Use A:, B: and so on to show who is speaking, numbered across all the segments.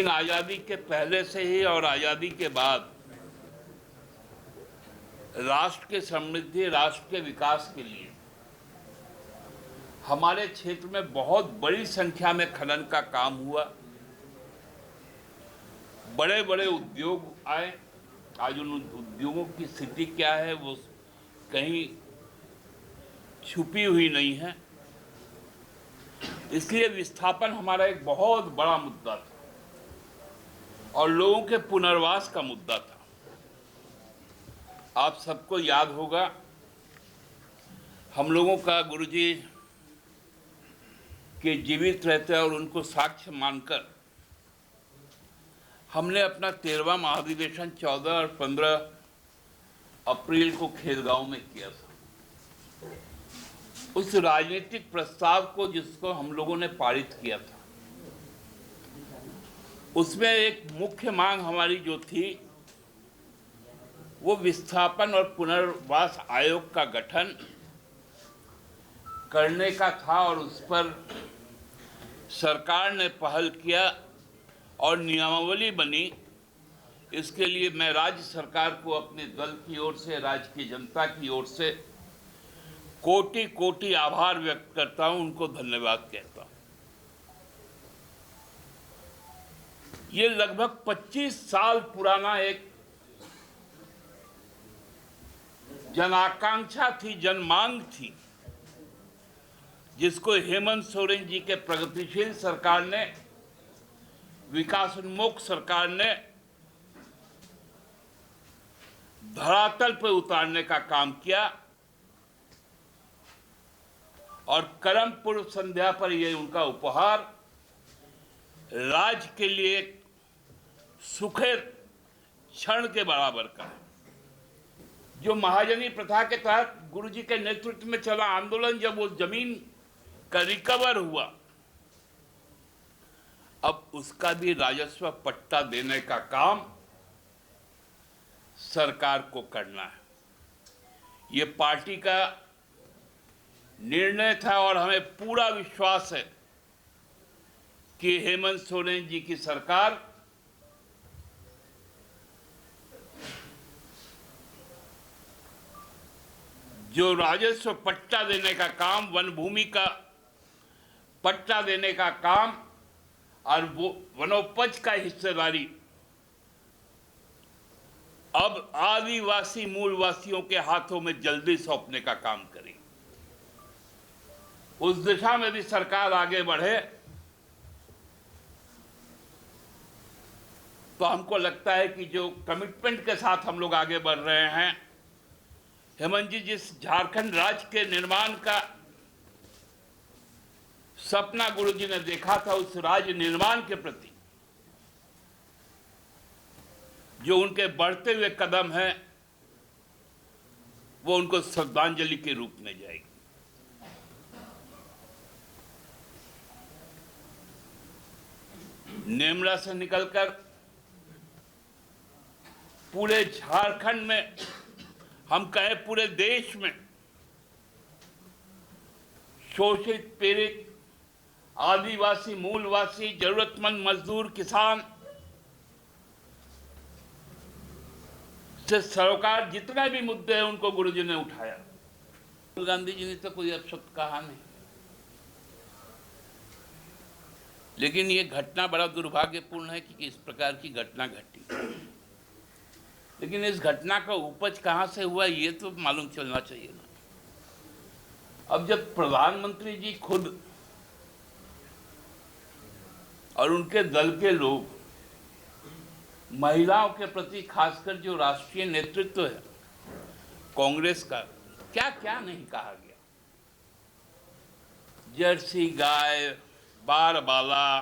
A: लेकिन आज़ादी के पहले से ही और आज़ादी के बाद राष्ट्र के समृद्धि, राष्ट्र के विकास के लिए हमारे क्षेत्र में बहुत बड़ी संख्या में खनन का काम हुआ। बड़े बड़े उद्योग आए। आज उन उद्योगों की स्थिति क्या है वो कहीं छुपी हुई नहीं है। इसलिए विस्थापन हमारा एक बहुत बड़ा मुद्दा था और लोगों के पुनर्वास का मुद्दा था। आप सबको याद होगा, हम लोगों का गुरुजी के जीवित रहते और उनको साक्ष्य मानकर हमने अपना 13वां महाधिवेशन 14 और 15 अप्रैल को खेलगांव में किया था। उस राजनीतिक प्रस्ताव को जिसको हम लोगों ने पारित किया था, उसमें एक मुख्य मांग हमारी जो थी वो विस्थापन और पुनर्वास आयोग का गठन करने का था और उस पर सरकार ने पहल किया और नियमावली बनी। इसके लिए मैं राज्य सरकार को अपने दल की ओर से, राज्य की जनता की ओर से कोटि कोटि आभार व्यक्त करता हूं, उनको धन्यवाद कहता हूं। ये लगभग 25 साल पुराना एक जन आकांक्षा थी, जन मांग थी, जिसको हेमंत सोरेन जी के प्रगतिशील सरकार ने, विकासोन्मुख सरकार ने धरातल पर उतारने का काम किया और करम पूर्व संध्या पर यह उनका उपहार राज्य के लिए सुखद क्षण के बराबर का है। जो महाजनी प्रथा के तहत गुरुजी के नेतृत्व में चला आंदोलन, जब वो जमीन का रिकवर हुआ, अब उसका भी राजस्व पट्टा देने का काम सरकार को करना है। ये पार्टी का निर्णय था और हमें पूरा विश्वास है कि हेमंत सोरेन जी की सरकार जो राजस्व पट्टा देने का काम, वन भूमि का पट्टा देने का काम और वो वनोपज का हिस्सेदारी अब आदिवासी मूलवासियों के हाथों में जल्दी सौंपने का काम करें। उस दिशा में भी सरकार आगे बढ़े तो हमको लगता है कि जो कमिटमेंट के साथ हम लोग आगे बढ़ रहे हैं, हेमंत जी जिस झारखंड राज्य के निर्माण का सपना गुरुजी ने देखा था, उस राज्य निर्माण के प्रति जो उनके बढ़ते हुए कदम हैं वो उनको श्रद्धांजलि के रूप में जाएगी। नेमरा से निकलकर पूरे झारखंड में, हम कहें पूरे देश में, शोषित, पीड़ित, आदिवासी, मूलवासी, जरूरतमंद मजदूर, किसान से सरोकार जितने भी मुद्दे हैं उनको गुरुजी ने उठाया। राहुल गांधी जी ने तो कोई अपशब्द कहा नहीं, लेकिन ये घटना बड़ा दुर्भाग्यपूर्ण है कि इस प्रकार की घटना घटी। लेकिन इस घटना का उपज कहां से हुआ ये तो मालूम चलना चाहिए ना। अब जब प्रधानमंत्री जी खुद और उनके दल के लोग महिलाओं के प्रति, खासकर जो राष्ट्रीय नेतृत्व है कांग्रेस का, क्या क्या नहीं कहा गया। जर्सी गाय, बारबाला,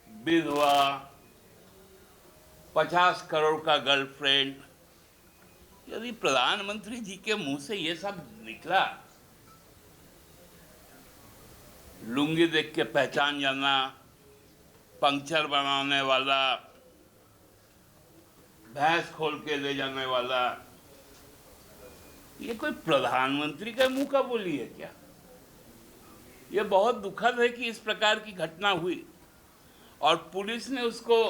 A: विधवा, 50 करोड़ का गर्लफ्रेंड, यदि प्रधानमंत्री जी के मुंह से ये सब निकला, लुंगी देख के पहचान जाना, पंक्चर बनाने वाला, भैंस खोल के ले जाने वाला, ये कोई प्रधानमंत्री के मुंह का बोली है क्या? ये बहुत दुखद है कि इस प्रकार की घटना हुई और पुलिस ने उसको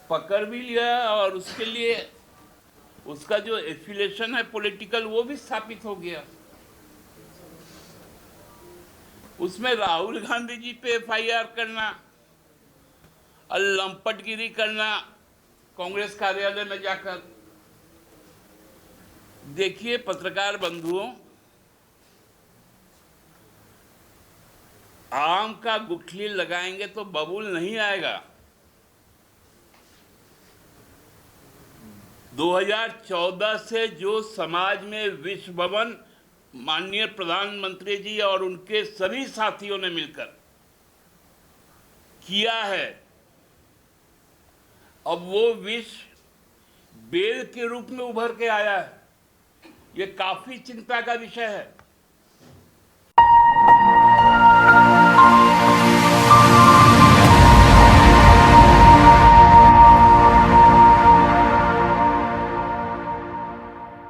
A: पकड़ भी लिया और उसके लिए उसका जो एफिलिएशन है पॉलिटिकल वो भी स्थापित हो गया। उसमें राहुल गांधी जी पे एफआईआर करना और लंपटगिरी करना कांग्रेस कार्यालय में जाकर। देखिए पत्रकार बंधुओं, आम का गुठली लगाएंगे तो बबूल नहीं आएगा। 2014 से जो समाज में विश्व भवन माननीय प्रधानमंत्री जी और उनके सभी साथियों ने मिलकर किया है, अब वो विष बेल के रूप में उभर के आया है। ये काफी चिंता का विषय है।